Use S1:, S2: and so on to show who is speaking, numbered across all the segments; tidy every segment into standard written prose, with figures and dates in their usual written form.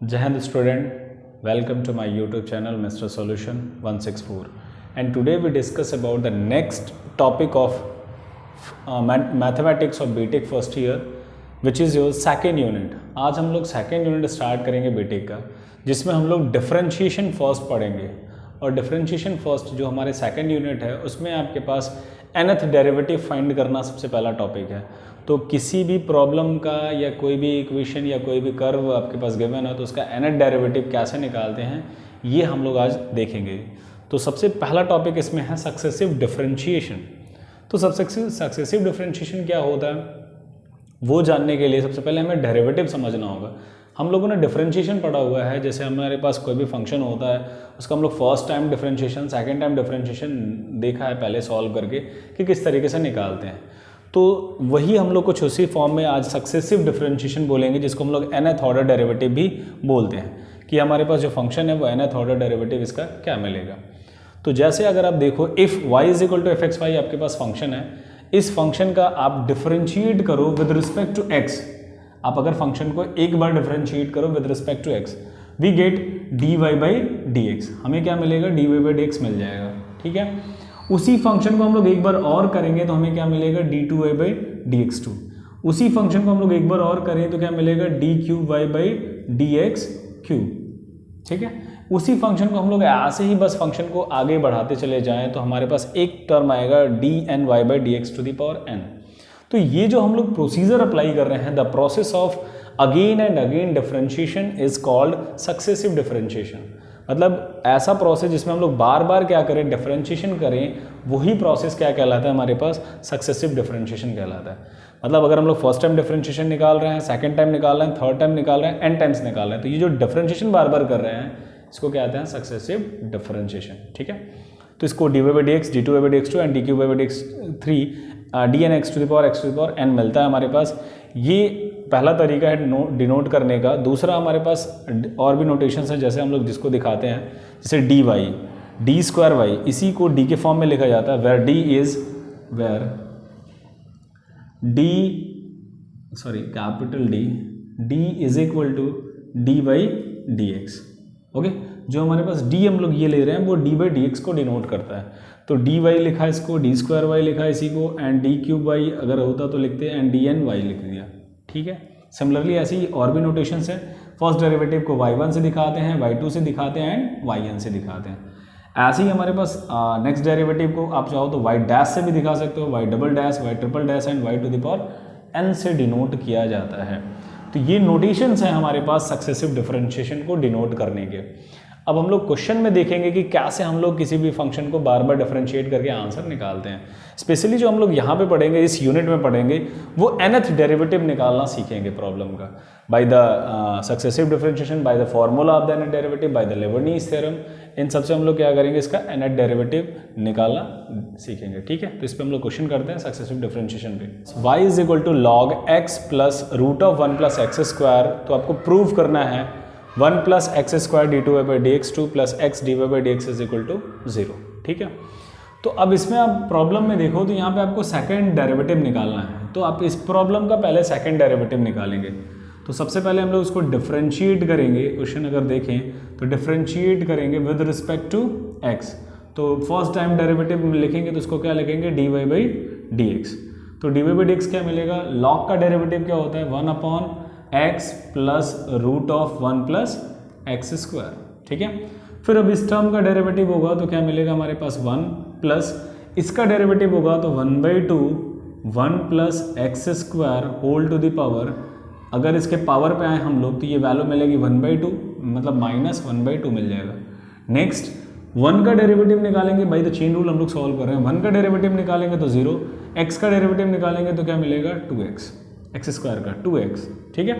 S1: Jai Hind student, welcome to my YouTube channel Mr. Solution 164, and today we discuss about the next topic of mathematics of BTech first year, which is your second unit. आज हम लोग second unit start करेंगे BTech का, जिसमें हम लोग differentiation first पढ़ेंगे। और डिफरेंशिएशन फर्स्ट जो हमारे सेकेंड यूनिट है उसमें आपके पास nth डेरिवेटिव फाइंड करना सबसे पहला टॉपिक है। तो किसी भी प्रॉब्लम का या कोई भी इक्वेशन या कोई भी कर्व आपके पास गिवन है तो उसका nth डेरिवेटिव कैसे निकालते हैं ये हम लोग आज देखेंगे। तो सबसे पहला टॉपिक इसमें है सक्सेसिव डिफरेंशिएशन। तो सक्सेसिव डिफरेंशिएशन क्या होता है वो जानने के लिए सबसे पहले हमें डेरिवेटिव समझना होगा। हम लोगों ने डिफरेंशिएशन पढ़ा हुआ है, जैसे हमारे पास कोई भी फंक्शन होता है उसका हम लोग first time differentiation second time differentiation देखा है पहले सॉल्व करके कि किस तरीके से निकालते हैं। तो वही हम लोग कुछ उसी फॉर्म में आज सक्सेसिव डिफरेंशिएशन बोलेंगे, जिसको हम लोग nth ऑर्डर डेरिवेटिव भी बोलते हैं कि हमारे पास जो फंक्शन है वो nth ऑर्डर डेरिवेटिव इसका क्या मिलेगा। तो जैसे अगर आप देखो इफ़ y = fxy आपके पास फंक्शन है, इस फंक्शन का आप डिफरेंशिएट करो विद रिस्पेक्ट टू x। आप अगर फंक्शन को एक बार डिफरेंशिएट करो with respect to x, we get dy/dx। हमें क्या मिलेगा, dy/dx मिल जाएगा। ठीक है, उसी फंक्शन को हम लोग एक बार और करेंगे तो हमें क्या मिलेगा, d2y/dx2। उसी फंक्शन को हम लोग एक बार और करें तो क्या मिलेगा, d3y/dx3। ठीक है, उसी फंक्शन को हम लोग ऐसे ही बस फंक्शन को आगे बढ़ाते चले जाएं तो हमारे पास एक टर्म आएगा dny/dx⁴n। तो ये जो हम लोग प्रोसीजर अप्लाई कर रहे हैं, the process of again and again differentiation is called successive differentiation. मतलब ऐसा प्रोसेस जिसमें हम लोग बार बार क्या करें, डिफरेंशिएशन करें, वही प्रोसेस क्या कहलाता है हमारे पास, सक्सेसिव डिफरेंशिएशन कहलाता है। मतलब अगर हम लोग फर्स्ट टाइम डिफरेंशिएशन निकाल रहे हैं, सेकंड टाइम निकाल रहे हैं, थर्ड टाइम निकाल रहे हैं, एन टाइम्स निकाल रहे हैं, तो ये जो डिफरेंशिएशन बार बार कर रहे हैं इसको क्या कहते हैं, सक्सेसिव डिफरेंशिएशन। ठीक है, तो इसको dy/dx, d2y/dx2 and dq/dx3 dnx⁴n मिलता है हमारे पास। ये पहला तरीका है डिनोट करने का। दूसरा हमारे पास और भी नोटेशंस हैं, जैसे हम लोग जिसको दिखाते हैं, जैसे dy, d²y, इसी को d के फॉर्म में लिखा जाता है where d is equal to dy/dx। Okay, जो हमारे पास d हम लोग ये ले रहे हैं वो d/dx को डिनोट करता है। तो dy लिखा इसको, d² लिखा इसी को, एंड d³ अगर होता तो लिखते एंड dny लिख दिया। ठीक है, सिमिलरली ऐसी और भी नोटेशंस हैं। फर्स्ट डेरिवेटिव को y1 से दिखाते हैं, y2 से दिखाते हैं एंड yn से दिखाते हैं। ऐसे ही हमारे पास नेक्स्ट डेरिवेटिव को आप चाहो तो y' से भी दिखा सकते हो, y', y', एंड y⁴n से डिनोट किया जाता है। तो ये नोटेशंस हैं हमारे पास सक्सेसिव डिफरेंशिएशन को डिनोट करने के। अब हम लोग क्वेश्चन में देखेंगे कि कैसे हम लोग किसी भी फंक्शन को बार बार डिफरेंशिएट करके आंसर निकालते हैं। स्पेशली जो हम लोग यहाँ पे पढ़ेंगे, इस यूनिट में पढ़ेंगे, वो nth डेरिवेटिव निकालना सीखेंगे प्रॉब्लम का, by the successive differentiation, by the formula of the nth derivative, by the Leibniz theorem. इन सबसे हम लोग क्या करेंगे, इसका nth डेरिवेटिव निकालना सीखेंगे। ठीक है, तो इस पर हम लोग क्वेश्चन करते हैं सक्सेसिव डिफरेंशिएशन पे। y = log x + √1 + x²। तो आपको प्रूव करना है 1 + x² d2y/dx2 + x dy/dx = 0। ठीक है, तो अब इसमें आप प्रॉब्लम में देखो तो यहाँ पे आपको सेकंड डेरिवेटिव निकालना है। तो आप इस प्रॉब्लम का पहले सेकंड डेरिवेटिव निकालेंगे। तो सबसे पहले हम लोग उसको डिफरेंशिएट करेंगे। क्वेश्चन अगर देखें तो डिफरेंशिएट करेंगे विद रिस्पेक्ट टू x। तो फर्स्ट टाइम डेरिवेटिव लिखेंगे तो उसको क्या लिखेंगे, dy/dx। तो dy/dx क्या मिलेगा, log का डेरिवेटिव क्या होता है, 1/x + √1 + x²। ठीक है, फिर अब इस टर्म का डेरिवेटिव होगा तो क्या मिलेगा हमारे पास 1 प्लस इसका डेरिवेटिव होगा तो 1/2 1 + x² whole to the power. अगर इसके पावर पे आए हम लोग तो ये वैल्यू मिलेगी 1/2, मतलब -1/2 मिल जाएगा। नेक्स्ट 1 का डेरिवेटिव निकालेंगे, बाई द चेन रूल हम लोग सॉल्व कर रहे हैं। 1 का डेरिवेटिव निकालेंगे तो 0, x का डेरिवेटिव निकालेंगे तो क्या मिलेगा, 2x, x² का 2x। ठीक है,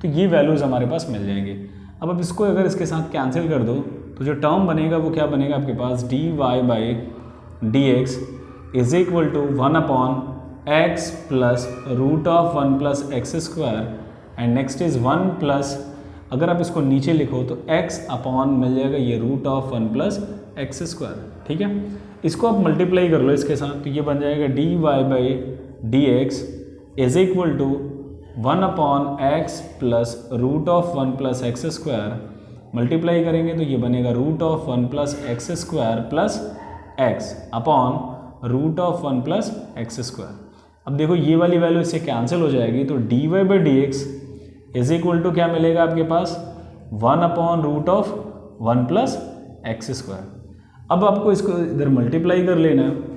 S1: तो ये वैल्यूज़ हमारे पास मिल जाएंगे। अब इसको अगर इसके साथ कैंसिल कर दो तो जो टर्म बनेगा वो क्या बनेगा आपके पास, dy/dx = 1/x + √1 + x²। And next is 1 plus, अगर आप इसको नीचे लिखो तो x/ मिल जाएगा ये √1 + x²। ठीक है, इसको आप मल्टीप्लाई कर लो इसके साथ तो ये बन जाएगा dy/dx = 1 upon x plus root of 1 plus x square, multiply करेंगे तो ये बनेगा root of 1 plus x square plus x upon root of 1 plus x square. अब देखो ये वाली वैल्यू इससे कैंसिल हो जाएगी, तो d Y by D x is equal to क्या मिलेगा आपके पास 1 upon root of 1 plus x square. अब आपको इसको इधर मल्टीप्लाई कर लेना है,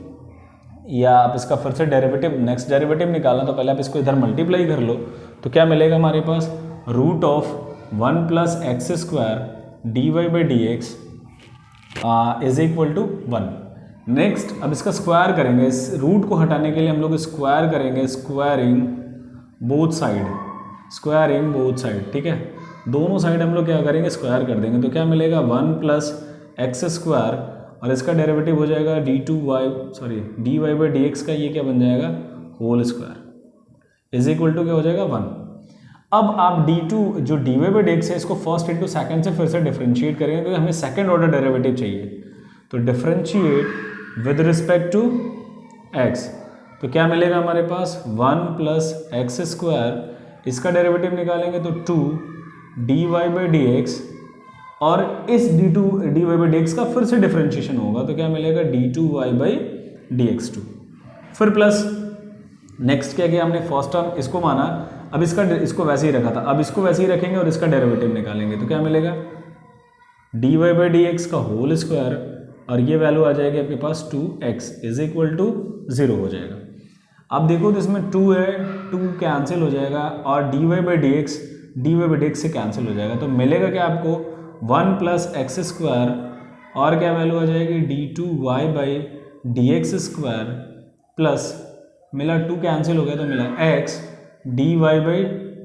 S1: या आप इसका फिर से डेरिवेटिव नेक्स्ट डेरिवेटिव निकालना, तो पहले आप इसको इधर मल्टीप्लाई कर लो, तो क्या मिलेगा हमारे पास root of 1 plus x square D Y by D x is equal to 1। Next अब इसका स्क्वायर करेंगे, इस रूट को हटाने के लिए हम लोग स्क्वायर करेंगे, स्क्वायरिंग बोथ साइड, ठीक है, दोनों साइड हम लोग क्या करेंगे स्क्वायर कर देंगे, तो क्या मिलेगा 1 प्लस एक्स स्क्वायर और इसका डेरिवेटिव हो जाएगा d Y by D x का ये क्या बन जाएगा whole square is equal to क्या हो जाएगा 1। अब आप d2 जो d Y by D x है इसको फर्स्ट इंटू सेकेंड से फिर से डिफ्रेंशिएट करेंगे, क्योंकि हमें सेकेंड ऑर्डर डेरिवेटिव चाहिए, तो differentiate with respect to x, तो क्या मिलेगा हमारे पास 1 प्लस एक्स स्क्वायर, इसका डेरिवेटिव निकालेंगे तो 2 d Y by D x, और इस d Y by D x का फिर से डिफ्रेंशिएशन होगा, तो क्या मिलेगा d2 y by D x 2, फिर प्लस नेक्स्ट क्या किया हमने फर्स्ट टर्म इसको माना, अब इसको वैसे ही रखा था, अब इसको वैसे ही रखेंगे और इसका डेरिवेटिव निकालेंगे, तो क्या मिलेगा d Y by D x का होल स्क्वायर, और ये वैल्यू आ जाएगी आपके पास 2x इज इक्वल टू 0 हो जाएगा। अब देखो तो इसमें 2 है, 2 कैंसिल हो जाएगा, और d Y by D x से कैंसिल हो जाएगा, तो मिलेगा क्या आपको 1 प्लस एक्स स्क्वायर, और क्या वैल्यू आ जाएगी d2 y by D x square, plus मिला 2 कैंसिल हो गया तो मिला x d Y by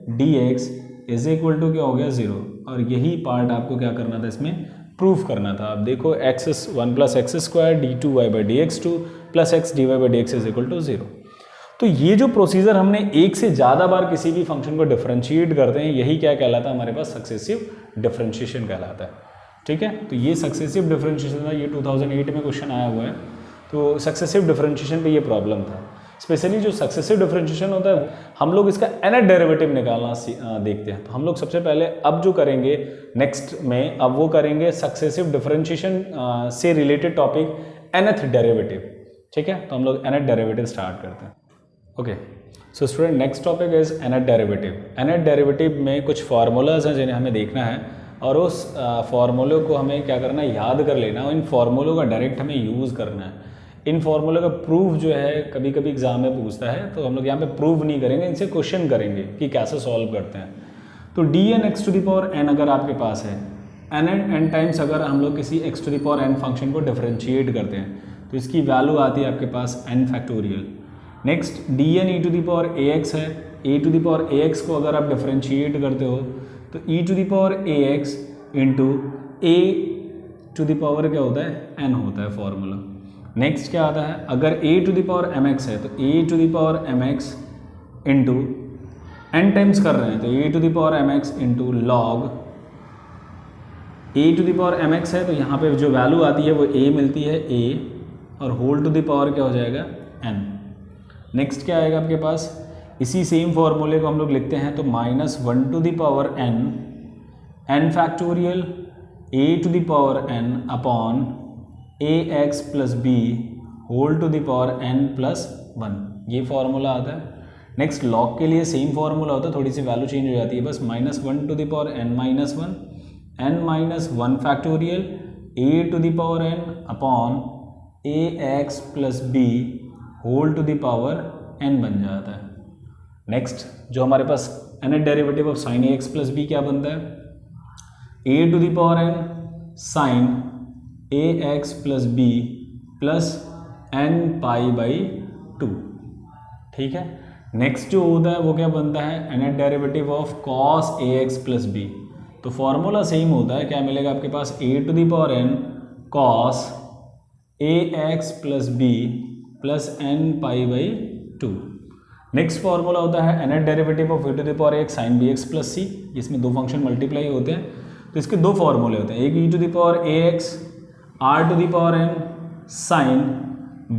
S1: D x is equal to क्या हो गया 0, और यही पार्ट आपको क्या करना था इसमें प्रूफ करना था। अब देखो 1 plus x square d2 y by D x 2 plus x d Y by D x is equal to 0। तो ये जो प्रोसीजर हमने एक से ज़्यादा बार किसी भी फंक्शन को डिफरेंशिएट करते हैं, यही क्या कहलाता है हमारे पास सक्सेसिव डिफरेंशिएशन कहलाता है, ठीक है। तो ये सक्सेसिव डिफरेंशिएशन था, ये 2008 में क्वेश्चन आया हुआ है, तो सक्सेसिव डिफरेंशिएशन पे ये प्रॉब्लम था। स्पेशली जो सक्सेसिव डिफरेंशिएशन होता है हम लोग इसका nth डेरिवेटिव निकालना देखते हैं, तो हम लोग सबसे पहले अब जो करेंगे नेक्स्ट में, अब वो करेंगे सक्सेसिव डिफरेंशिएशन से रिलेटेड टॉपिक nth डेरिवेटिव, ठीक है। तो हम लोग nth डेरिवेटिव स्टार्ट करते हैं। Okay, so student next topic is nth derivative. nth derivative में कुछ फार्मूलाज हैं जिन्हें हमें देखना है, और उस फार्मूले को हमें क्या करना है याद कर लेना, और इन फार्मूलों का डायरेक्ट हमें यूज़ करना है। इन फार्मूले का प्रूफ जो है कभी कभी एग्जाम में पूछता है, तो हम लोग यहाँ पे प्रूव नहीं करेंगे, इनसे क्वेश्चन करेंगे कि कैसे सॉल्व करते हैं। तो dn x to the power n अगर आपके पास है, n टाइम्स अगर हम लोग किसी x to the power n function को डिफरेंशिएट करते हैं, तो इसकी वैल्यू आती है आपके पास n factorial. Next dn e to the power ax है, e to the power ax को अगर आप डिफरेंशिएट करते हो तो e to the power ax into a to the power क्या होता है n होता है फॉर्मूला। नेक्स्ट क्या आता है, अगर a to the power mx है तो a to the power mx into n times कर रहे हैं तो a to the power mx into log a to the power mx है, तो यहाँ पे जो वैल्यू आती है वो a मिलती है a, और होल टू द पावर क्या हो जाएगा n। नेक्स्ट क्या आएगा आपके पास, इसी सेम फॉर्मूले को हम लोग लिखते हैं तो -1 to the power n factorial a to the power n upon ax plus b whole to the power n plus 1, ये फॉर्मूला आता है। नेक्स्ट लॉग के लिए सेम फॉर्मूला होता है, थोड़ी सी वैल्यू चेंज हो जाती है बस, -1 to the power n minus 1 n minus 1 factorial a to the power n upon ax plus b whole to the power n बन जाता है। नेक्स्ट जो हमारे पास nth derivative of sine ax plus b क्या बनता है, a to the power n sine ax plus b plus n pi by 2, ठीक है। नेक्स्ट जो होता है वो क्या बनता है, nth derivative of cos ax plus b, तो फॉर्मूला सेम होता है, क्या मिलेगा आपके पास a to the power n cos ax plus b plus n pi by 2। Next formula होता है nth derivative of e to the power x sine bx plus c, इसमें दो फंक्शन मल्टीप्लाई होते हैं, तो इसके दो फॉर्मूले होते हैं, एक e to the power ax r to the power n sine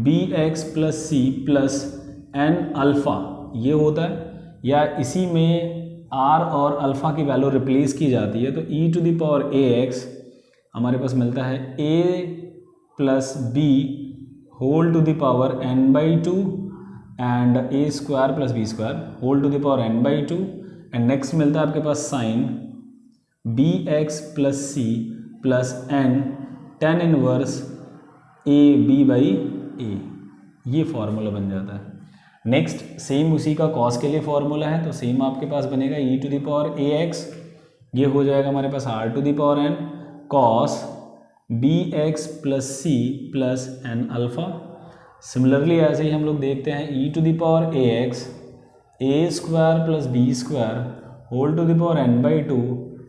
S1: bx plus c plus n alpha, ये होता है। या इसी में r और अल्फ़ा की वैल्यू रिप्लेस की जाती है, तो e to the power ax हमारे पास मिलता है a plus B whole to the power n/2 and a square plus B square whole to the power n/2 and next मिलता है आपके पास sine bx plus C plus n tan inverse a b/a, ये formula बन जाता है। Next same उसी का कॉस के लिए फॉर्मूला है, तो सेम आपके पास बनेगा e to the power ax, ये हो जाएगा हमारे पास r to the power n cos bx plus C plus n alpha. Similarly ऐसे ही हम लोग देखते हैं e to the power ax a square plus B square whole to the power n/2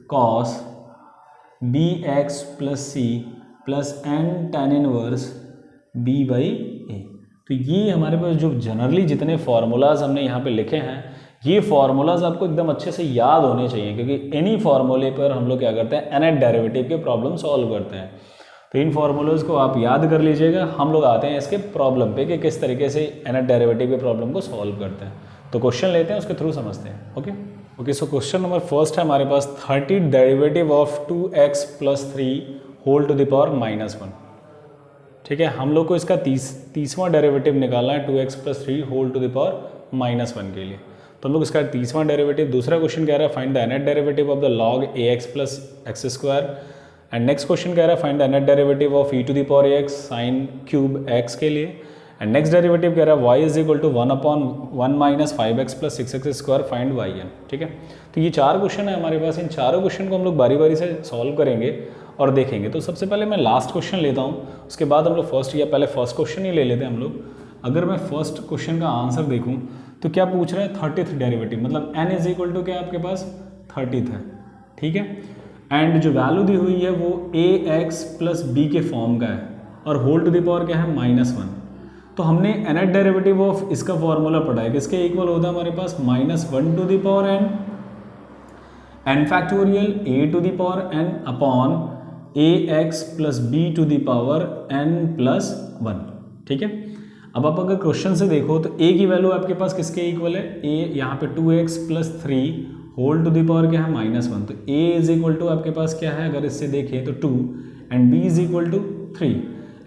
S1: cos bx plus C plus n tan inverse b/a। तो ये हमारे पास जो जनरली जितने फार्मूलाज हमने यहाँ पे लिखे हैं, ये फार्मूलाज आपको एकदम अच्छे से याद होने चाहिए, क्योंकि इन्हीं फार्मूले पर हम लोग क्या करते हैं, nth डेरिवेटिव के प्रॉब्लम सॉल्व करते हैं। तो इन फार्मूलाज को आप याद कर लीजिएगा। हम लोग आते हैं इसके प्रॉब्लम पे कि किस तरीके से nth डेरिवेटिव के प्रॉब्लम को सॉल्व करते हैं। तो क्वेश्चन लेते हैं, उसके थ्रू समझते हैं। Okay, so question number first है हमारे पास 30 derivative of 2x plus 3 whole to the power -1। ठीक है, हम लोग को इसका तीसवां डेरिवेटिव निकालना है 2x plus 3 whole to the power -1 के लिए। तो हम लोग इसका तीसवां डेरिवेटिव, दूसरा क्वेश्चन कह रहा है find the nth derivative of the log ax plus x square, and next question कह रहा है find the nth derivative of e to the power x sine cube x के लिए, एंड नेक्स्ट डेरिवेटिव कह रहा है y is equal to 1/1 minus 5x plus 6x square find yn। ठीक है, तो ये चार क्वेश्चन है हमारे पास। इन चारों क्वेश्चन को हम लोग बारी बारी से सॉल्व करेंगे और देखेंगे। तो सबसे पहले मैं लास्ट क्वेश्चन लेता हूँ, उसके बाद हम लोग फर्स्ट, या पहले फर्स्ट क्वेश्चन ही ले लेते हैं हम लोग। अगर मैं फर्स्ट क्वेश्चन का आंसर देखूँ तो क्या पूछ रहा है, 30th डेरिवेटिव, मतलब n इज इक्वल टू क्या आपके पास 30th है। ठीक है, एंड जो वैल्यू दी हुई है वो ax प्लस बी के फॉर्म का है और होल टू द पावर क्या है -1। तो हमने nth डेरिवेटिव ऑफ इसका फॉर्मूला पढ़ा है, किसके इक्वल होता है हमारे पास -1 to the power n factorial a to the power n upon ax plus b to the power n plus 1। ठीक है, अब आप अगर क्वेश्चन से देखो तो a की वैल्यू आपके पास किसके इक्वल है, a यहाँ पे 2x plus 3 whole to the power क्या है -1। तो a इज इक्वल टू आपके पास क्या है, अगर इससे देखें तो 2 and b is equal to 3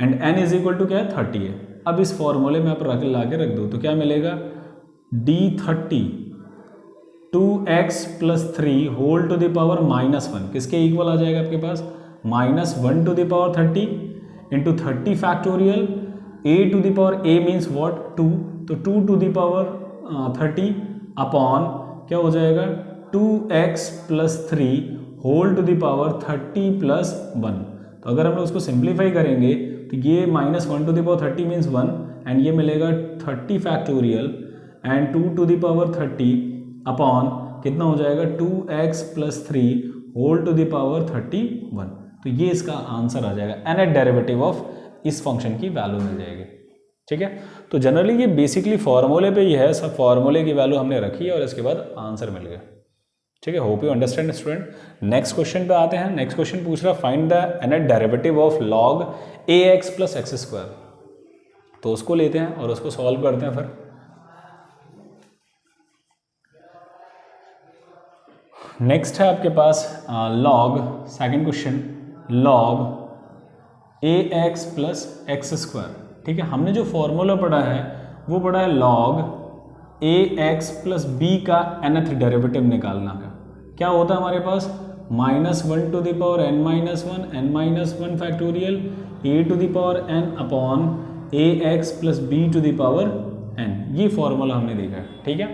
S1: and n is equal to क्या है 30 है। अब इस फॉर्मूले में आप ला के रख दो तो क्या मिलेगा, d30 2x plus 3 whole to the power -1 किसके इक्वल आ जाएगा आपके पास, -1 to the power 30 into 30 factorial a to the power a means what 2, तो 2 टू द पावर 30 अपॉन क्या हो जाएगा 2x plus 3 whole to the power 30 plus 1। तो अगर हम लोग उसको सिंप्लीफाई करेंगे तो ये -1 to the power 30 means 1 and ये मिलेगा 30 factorial and 2 to the power 30 upon कितना हो जाएगा 2x plus 3 whole to the power 31। तो ये इसका आंसर आ जाएगा, nth डेरिवेटिव ऑफ इस फंक्शन की वैल्यू मिल जाएगी। ठीक है, तो जनरली ये बेसिकली फॉर्मूले पे ही है, सब फॉर्मूले की वैल्यू हमने रखी है और इसके बाद आंसर मिल गया। ठीक है, hope you understand student. Next question पे आते हैं। नेक्स्ट क्वेश्चन पूछ रहा है find the nth derivative of log ax plus x square. तो उसको लेते हैं और उसको सॉल्व करते हैं फिर। नेक्स्ट है आपके पास log, second question log ax plus x square. ठीक है, हमने जो फॉर्मूला पढ़ा है वो पढ़ा है log ax प्लस b का nth डेरिवेटिव निकालना का। क्या होता है हमारे पास -1 to the power n-1 factorial a to the power n upon ax plus b to the power n, ये फॉर्मूला हमने देखा है। ठीक है,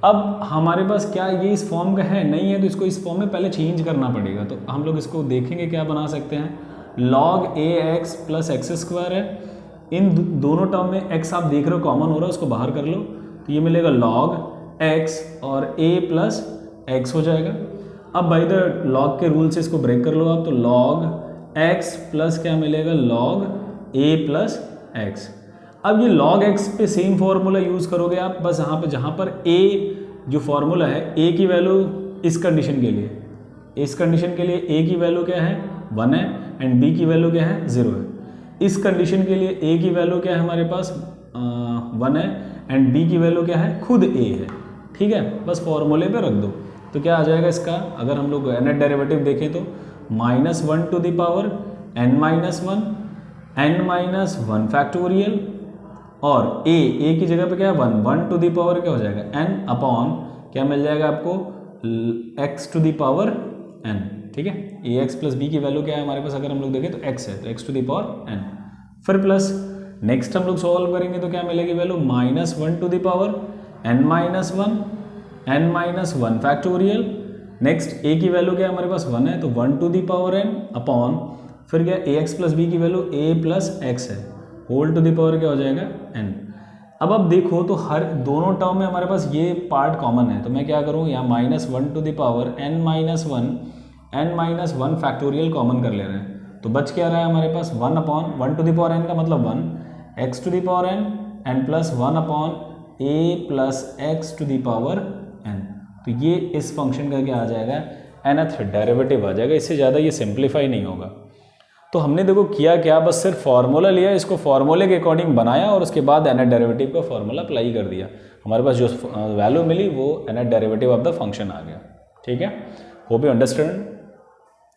S1: अब हमारे पास क्या ये इस फॉर्म का है, नहीं है, तो इसको इस फॉर्म में पहले चेंज करना पड़ेगा। तो हम लोग इसको देखेंगे क्या बना सकते हैं, log ax plus x square है, इन दोनों टर्म में x आप देख रहे हो कॉमन हो रहा है, उसको बाहर कर लो तो ये मिलेगा log x और a प्लस x हो जाएगा। अब बाय द log के रूल से इसको ब्रेक कर लो आप, तो log x प्लस क्या मिलेगा log a प्लस x। अब ये log x पे सेम फॉर्मूला यूज़ करोगे आप, बस यहाँ पे जहाँ पर a जो फॉर्मूला है a की वैल्यू इस कंडीशन के लिए, इस कंडीशन के लिए a की वैल्यू क्या है 1 है एंड b की वैल्यू क्या है 0 है। इस कंडीशन के लिए a की वैल्यू क्या है हमारे पास 1 है एंड b की वैल्यू क्या है खुद a है। ठीक है, बस फॉर्मूले पे रख दो। तो क्या आ जाएगा इसका, अगर हम लोग nth डेरिवेटिव देखें तो -1 to the power n minus one factorial, और a की जगह पे क्या है 1 टू द पावर क्या हो जाएगा n अपॉन क्या मिल जाएगा आपको x to the power n। ठीक है, ax प्लस b की वैल्यू क्या है हमारे पास, अगर हम लोग देखें तो x है, तो x to the power n। फिर प्लस नेक्स्ट हम लोग सॉल्व करेंगे तो क्या मिलेगी value -1 to the power n minus one factorial. Next a की वैल्यू क्या है हमारे पास 1 है, तो 1 to the power n upon फिर क्या ax प्लस b की वैल्यू a प्लस x है, होल टू द पावर क्या हो जाएगा n। अब देखो तो हर दोनों टर्म में हमारे पास ये पार्ट कॉमन है, तो मैं क्या करूँ यहाँ -1 to the power n minus one factorial common कर ले रहे हैं, तो बच क्या रहा है हमारे पास 1 upon 1 to the power n का मतलब 1 x to the power n plus 1 upon a plus x to the power n। तो ये इस फंक्शन का क्या आ जाएगा nth डेरिवेटिव आ जाएगा, इससे ज़्यादा ये सिंप्लीफाई नहीं होगा। तो हमने देखो किया क्या, बस सिर्फ फार्मूला लिया, इसको फार्मूले के अकॉर्डिंग बनाया और उसके बाद nth डेरिवेटिव का फार्मूला अप्लाई कर दिया, हमारे पास जो वैल्यू मिली वो nth derivative of the function आ गया। ठीक है, hope you understand.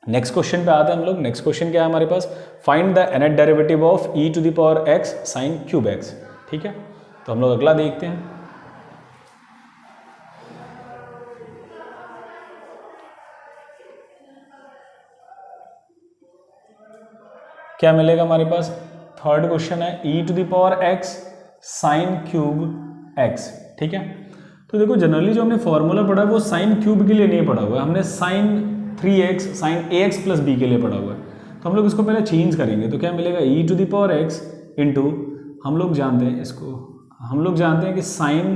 S1: Next question पे आते हैं हम लोग। नेक्स्ट क्वेश्चन क्या है हमारे पास, find the nth derivative of e to the power x sine cube x। ठीक है, तो हम लोग अगला देखते हैं। क्या मिलेगा हमारे पास, थर्ड क्वेश्चन है e to the power x sine cube x। ठीक है, तो देखो जनरली जो हमने फॉर्मूला पढ़ा है वो साइन क्यूब के लिए नहीं पढ़ा हुआ है, हमने sine 3x sine ax plus b के लिए पढ़ा हुआ है। तो हम लोग इसको पहले चेंज करेंगे, तो क्या मिलेगा e to the power x into, हम लोग जानते हैं इसको, हम लोग जानते हैं कि साइन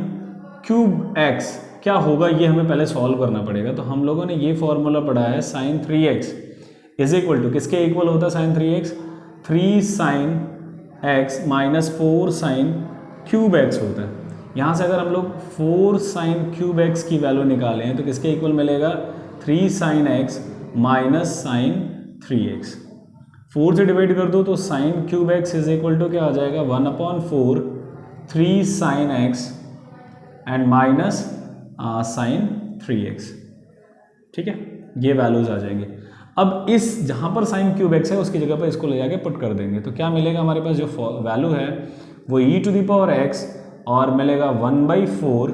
S1: क्यूब x क्या होगा, ये हमें पहले सॉल्व करना पड़ेगा। तो हम लोगों ने ये फॉर्मूला पढ़ा है sine 3x is equal to, किसके इक्वल होता है sine 3x, 3 sine x minus 4 sine cube x होता है। यहाँ से अगर हम लोग 4 साइन क्यूब x की वैल्यू निकालें तो किसके इक्वल मिलेगा 3 sine x minus sine 3x। 4 से डिवाइड कर दो तो sine cube x is equal to क्या आ जाएगा 1/4 3 sine x and minus sine 3x। ठीक है, ये वैल्यूज आ जाएंगे। अब इस जहाँ पर साइन क्यूब x है उसकी जगह पर इसको ले जाके पुट कर देंगे, तो क्या मिलेगा हमारे पास जो वैल्यू है वो e to the power x और मिलेगा 1/4,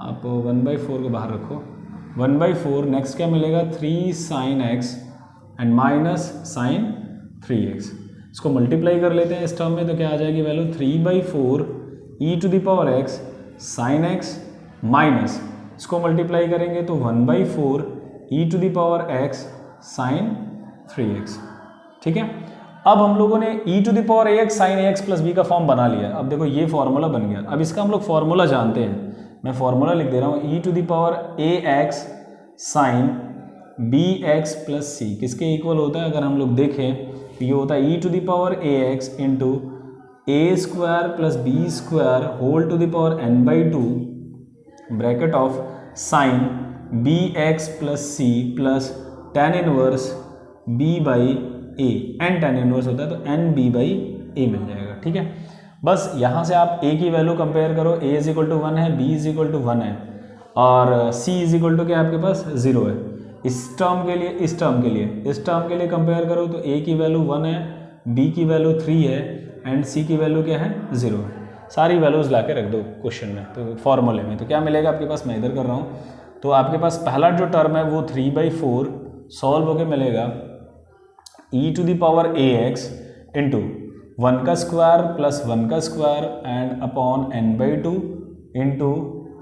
S1: आप 1/4 को बाहर रखो, 1/4। नेक्स्ट क्या मिलेगा 3 sine x and minus sine 3x। इसको मल्टीप्लाई कर लेते हैं इस टर्म में, तो क्या आ जाएगी value 3/4 e to the power x sine x minus, इसको मल्टीप्लाई करेंगे तो 1/4 e to the power x sine 3x। ठीक है, अब हम लोगों ने e to the power ax sine ax plus b का फॉर्म बना लिया। अब देखो ये फॉर्मूला बन गया, अब इसका हम लोग फॉर्मूला जानते हैं, मैं फॉर्मूला लिख दे रहा हूँ e to the power ax sine bx plus c किसके इक्वल होता है, अगर हम लोग देखें तो ये होता है e to the power ax into a square plus b square whole to the power n/2 bracket of sine bx plus c plus tan inverse b by ए, n tan इनवर्स होता है तो n b बाई ए मिल जाएगा। ठीक है, बस यहाँ से आप a की वैल्यू कंपेयर करो, a इज इक्वल टू 1 है, b इज इक्वल टू 1 है और c इज इक्वल टू क्या आपके पास 0 है। इस टर्म के लिए इस टर्म के लिए कंपेयर करो तो a की वैल्यू 1 है, b की वैल्यू 3 है एंड c की वैल्यू क्या है 0 है। सारी वैल्यूज ला के रख दो क्वेश्चन में, तो फॉर्मूले में, तो क्या मिलेगा आपके पास, मैं इधर कर रहा हूँ, तो आपके पास पहला जो टर्म है वो 3/4 सॉल्व होके मिलेगा e to the power ax into 1 का स्क्वायर प्लस 1 का square and upon n/2 into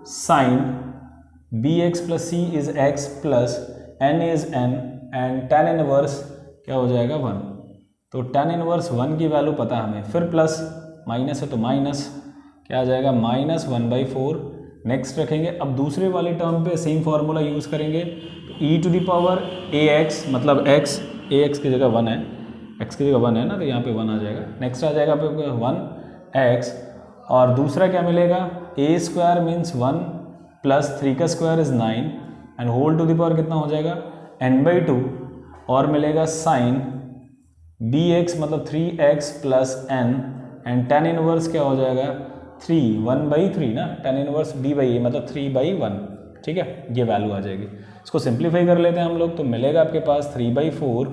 S1: sine bx plus c is x plus n is n and tan inverse क्या हो जाएगा 1। तो tan इनवर्स 1 की वैल्यू पता है हमें, फिर प्लस माइनस है तो माइनस क्या आ जाएगा -1/4। नेक्स्ट रखेंगे, अब दूसरे वाले टर्म पे सेम फार्मूला यूज़ करेंगे, तो e to the power ax मतलब x, ax की जगह 1 है, x की जगह 1 है ना, तो यहाँ पे 1 आ जाएगा। नेक्स्ट आ जाएगा आपको 1x और दूसरा क्या मिलेगा a स्क्वायर मीन्स 1 प्लस 3 का square is 9 and whole to the power कितना हो जाएगा n/2 और मिलेगा साइन bx मतलब 3x plus n and tan inverse क्या हो जाएगा 1/3 ना, tan इनवर्स b/a मतलब 3/1, ठीक है, ये वैल्यू आ जाएगी। इसको सिंप्लीफाई कर लेते हैं हम लोग, तो मिलेगा आपके पास 3/4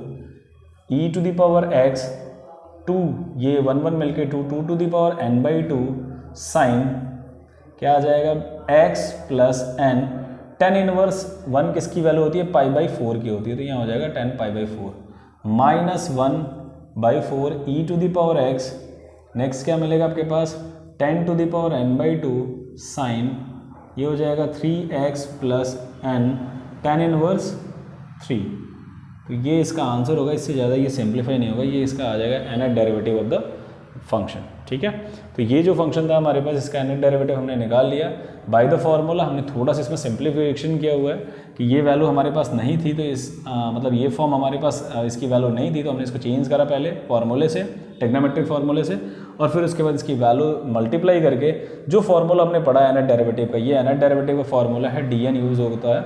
S1: e⁻x 2, ये 1 1 मिलके 2 2n/2 साइन क्या आ जाएगा x plus n, tan inverse 1 किसकी वैल्यू होती है, π/4 की होती है, तो यहाँ हो जाएगा tan π/4 माइनस 1/4 e⁻x, नेक्स्ट क्या मिलेगा आपके पास tan साइन, ये हो जाएगा 3x plus n tan inverse 3, तो ये इसका आंसर होगा, इससे ज़्यादा ये सिंप्लीफाई नहीं होगा, ये इसका आ जाएगा nth derivative of the function, ठीक है। तो ये जो फंक्शन था हमारे पास, इसका nth डेरिवेटिव हमने निकाल लिया बाय द फॉर्मूला। हमने थोड़ा सा इसमें सिंप्लीफिकेशन किया हुआ है कि ये वैल्यू हमारे पास नहीं थी, तो मतलब ये फॉर्म हमारे पास इसकी वैल्यू नहीं थी, तो हमने इसको चेंज करा पहले फॉर्मूले से, ट्रिग्नोमेट्रिक फार्मूले से, और फिर उसके बाद इसकी वैल्यू मल्टीप्लाई करके जो फार्मूला हमने पढ़ा है nth डेरिवेटिव का, ये nth डेरिवेटिव का फार्मूला है, dn यूज़ होता है,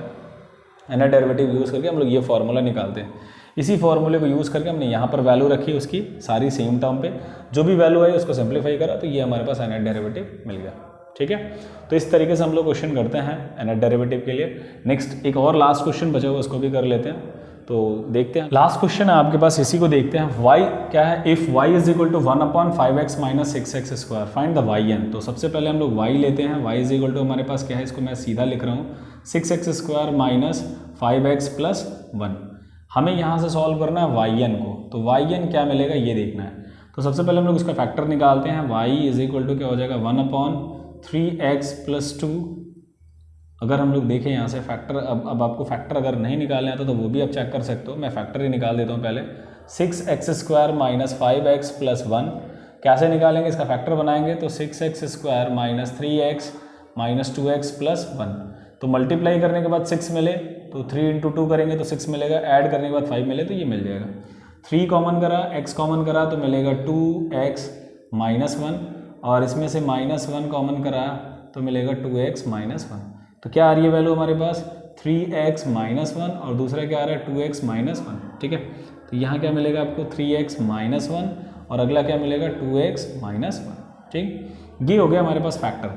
S1: nth डेरिवेटिव यूज़ करके हम लोग ये फार्मूला निकालते हैं। इसी फार्मूले को यूज़ करके हमने यहाँ पर वैल्यू रखी उसकी सारी सेम टर्म पे, जो भी वैल्यू आई उसको सिंप्लीफाई करा, तो ये हमारे पास nth डेरिवेटिव मिल गया, ठीक है। तो इस तरीके से हम लोग क्वेश्चन करते हैं nth डेरिवेटिव के लिए। नेक्स्ट एक और लास्ट क्वेश्चन बचा हुआ, उसको भी कर लेते हैं, तो देखते हैं। लास्ट क्वेश्चन है आपके पास, इसी को देखते हैं। y क्या है, if y is equal to 1/5x minus 6x square, find the yn। तो सबसे पहले हम लोग y लेते हैं, y इज इक्वल टू हमारे पास क्या है, इसको मैं सीधा लिख रहा हूँ 6x square minus 5x plus 1। हमें यहाँ से सॉल्व करना है yn को, तो yn क्या मिलेगा ये देखना है। तो सबसे पहले हम लोग उसका फैक्टर निकालते हैं, y इज इक्वल टू क्या हो जाएगा 1/3x प्लस 2। अगर हम लोग देखें यहाँ से फैक्टर, अब आपको फैक्टर अगर नहीं निकालना आता तो वो भी आप चेक कर सकते हो, मैं फैक्टर ही निकाल देता हूँ पहले। 6x square minus 5x plus 1 कैसे निकालेंगे, इसका फैक्टर बनाएंगे, तो 6x square minus 3x minus 2x plus 1, तो मल्टीप्लाई करने के बाद 6 मिले तो 3 × 2 करेंगे तो 6 मिलेगा, ऐड करने के बाद 5 मिले तो ये मिल जाएगा। 3 कॉमन करा, x कॉमन करा तो मिलेगा 2x माइनस 1, और इसमें से माइनस 1 कॉमन करा तो मिलेगा 2x माइनस 1। तो क्या आ रही है वैल्यू हमारे पास 3x माइनस 1, और दूसरा क्या आ रहा है 2x माइनस 1, ठीक है। तो यहाँ क्या मिलेगा आपको 3x माइनस 1, और अगला क्या मिलेगा 2x माइनस 1, ठीक। ये हो गया हमारे पास फैक्टर।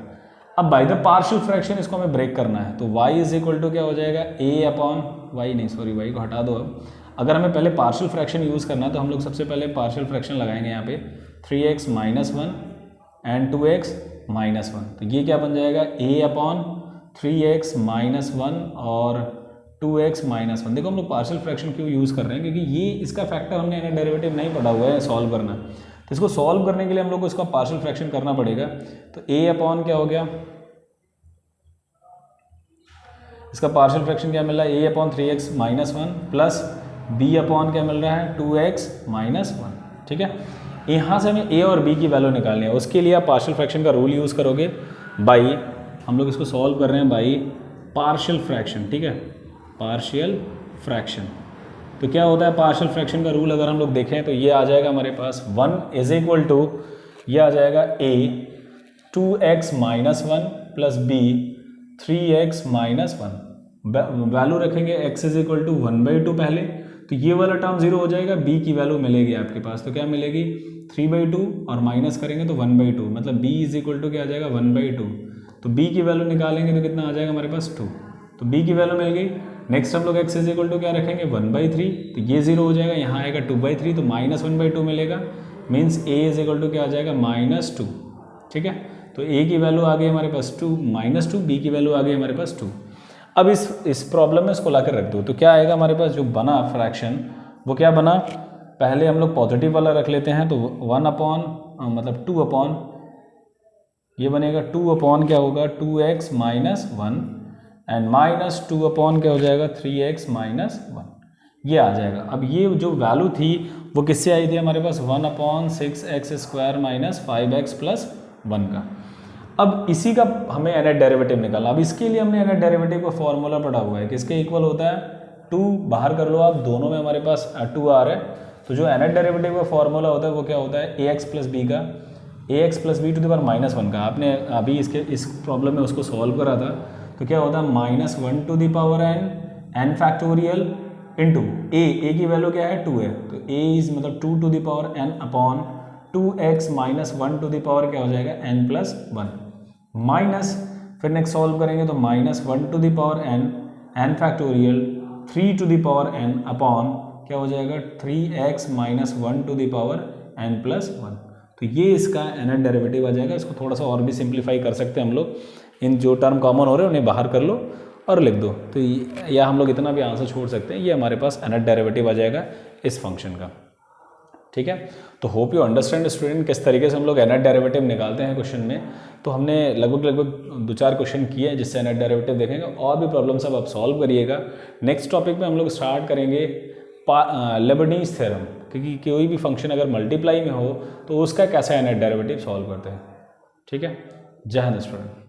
S1: अब बाय द पार्शियल फ्रैक्शन इसको हमें ब्रेक करना है, तो y इज इक्वल टू क्या हो जाएगा y को हटा दो। अब अगर हमें पहले पार्शियल फ्रैक्शन यूज़ करना है तो हम लोग सबसे पहले पार्शियल फ्रैक्शन लगाएंगे यहाँ पे 3x minus 1 and 2x minus 1, तो ये क्या बन जाएगा a/3x माइनस 1 और 2x माइनस 1। देखो हम लोग पार्शियल फ्रैक्शन क्यों यूज़ कर रहे हैं, क्योंकि ये इसका फैक्टर हमने nth डेरिवेटिव नहीं पढ़ा हुआ है सॉल्व करना, तो इसको सॉल्व करने के लिए हम लोग को इसका पार्शियल फ्रैक्शन करना पड़ेगा। तो a/ क्या हो गया, इसका पार्शियल फ्रैक्शन क्या मिल रहा है a/3x माइनस 1 प्लस b/ क्या मिल रहा है 2x माइनस 1, ठीक है। यहाँ से हमें a और b की वैल्यू निकालनी है, उसके लिए आप पार्शियल फ्रैक्शन का रूल यूज़ करोगे बाई, हम लोग इसको सॉल्व कर रहे हैं बाई पार्शियल फ्रैक्शन, ठीक है, पार्शियल फ्रैक्शन। तो क्या होता है पार्शियल फ्रैक्शन का रूल, अगर हम लोग देखें तो ये आ जाएगा हमारे पास 1 इज इक्वल टू, ये आ जाएगा a 2x minus 1 plus b 3x minus 1, value रखेंगे x इज इक्वल टू 1/2 पहले, तो ये वाला टर्म 0 हो जाएगा, b की वैल्यू मिलेगी आपके पास, तो क्या मिलेगी 3/2 और माइनस करेंगे तो 1/2, मतलब b इज इक्वल टू क्या आ जाएगा 1/2, तो b की वैल्यू निकालेंगे तो कितना आ जाएगा हमारे पास 2, तो b की वैल्यू मिल गई। नेक्स्ट हम लोग x इज इक्वल टू क्या रखेंगे 1/3, तो ये 0 हो जाएगा, यहाँ आएगा 2/3, तो माइनस 1/2 मिलेगा, means a is equal to क्या आ जाएगा -2, ठीक है। तो a की वैल्यू आ गई हमारे पास 2 -2, b की वैल्यू आ गई हमारे पास 2। अब इस प्रॉब्लम में इसको ला कर रख दो, तो क्या आएगा हमारे पास जो बना फ्रैक्शन, वो क्या बना, पहले हम लोग पॉजिटिव वाला रख लेते हैं, तो 1/मतलब 2/, ये बनेगा 2/ क्या होगा 2x माइनस 1 एंड माइनस 2/ क्या हो जाएगा 3x माइनस 1, ये आ जाएगा। अब ये जो वैल्यू थी वो किससे आई थी हमारे पास 1/6x square minus 5x plus 1 का। अब इसी का हमें nth डेरिवेटिव निकाला। अब इसके लिए हमने nth डेरिवेटिव का फॉर्मूला पढ़ा हुआ है, किसके इक्वल होता है 2, बाहर कर लो आप, दोनों में हमारे पास 2 आ रहा है, तो जो nth डेरिवेटिव का फॉर्मूला होता है वो क्या होता है ax प्लस b का, ax plus b to the power -1 का। आपने अभी इस प्रॉब्लम में उसको सॉल्व करा था, तो क्या होता है -1 to the power n factorial into a की वैल्यू क्या है 2 है, तो a इज मतलब 2 to the power n upon 2x minus 1 to the power क्या हो जाएगा n प्लस 1 माइनस, फिर नेक्स्ट सॉल्व करेंगे तो minus 1 to the power n factorial 3 to the power n upon क्या हो जाएगा 3x minus 1 to the power n plus 1। तो ये इसका nth डेरिवेटिव आ जाएगा। इसको थोड़ा सा और भी सिंप्लीफाई कर सकते हैं हम लोग, इन जो टर्म कॉमन हो रहे हैं उन्हें बाहर कर लो और लिख दो। तो या हम लोग इतना भी आंसर छोड़ सकते हैं, ये हमारे पास nth डेरिवेटिव आ जाएगा इस फंक्शन का। ठीक है, तो होप यू अंडरस्टैंड स्टूडेंट किस तरीके से हम लोग nth डेरिवेटिव निकालते हैं क्वेश्चन में। तो हमने लगभग 2-4 क्वेश्चन किए हैं जिससे nth डेरिवेटिव देखेंगे, और भी प्रॉब्लम सब आप सॉल्व करिएगा। नेक्स्ट टॉपिक में हम लोग स्टार्ट करेंगे लेबनीज़ थ्योरम, क्योंकि कोई भी फंक्शन अगर मल्टीप्लाई में हो तो उसका कैसे nth डेरिवेटिव सॉल्व करते हैं। ठीक है, जय हिंद स्टूडेंट।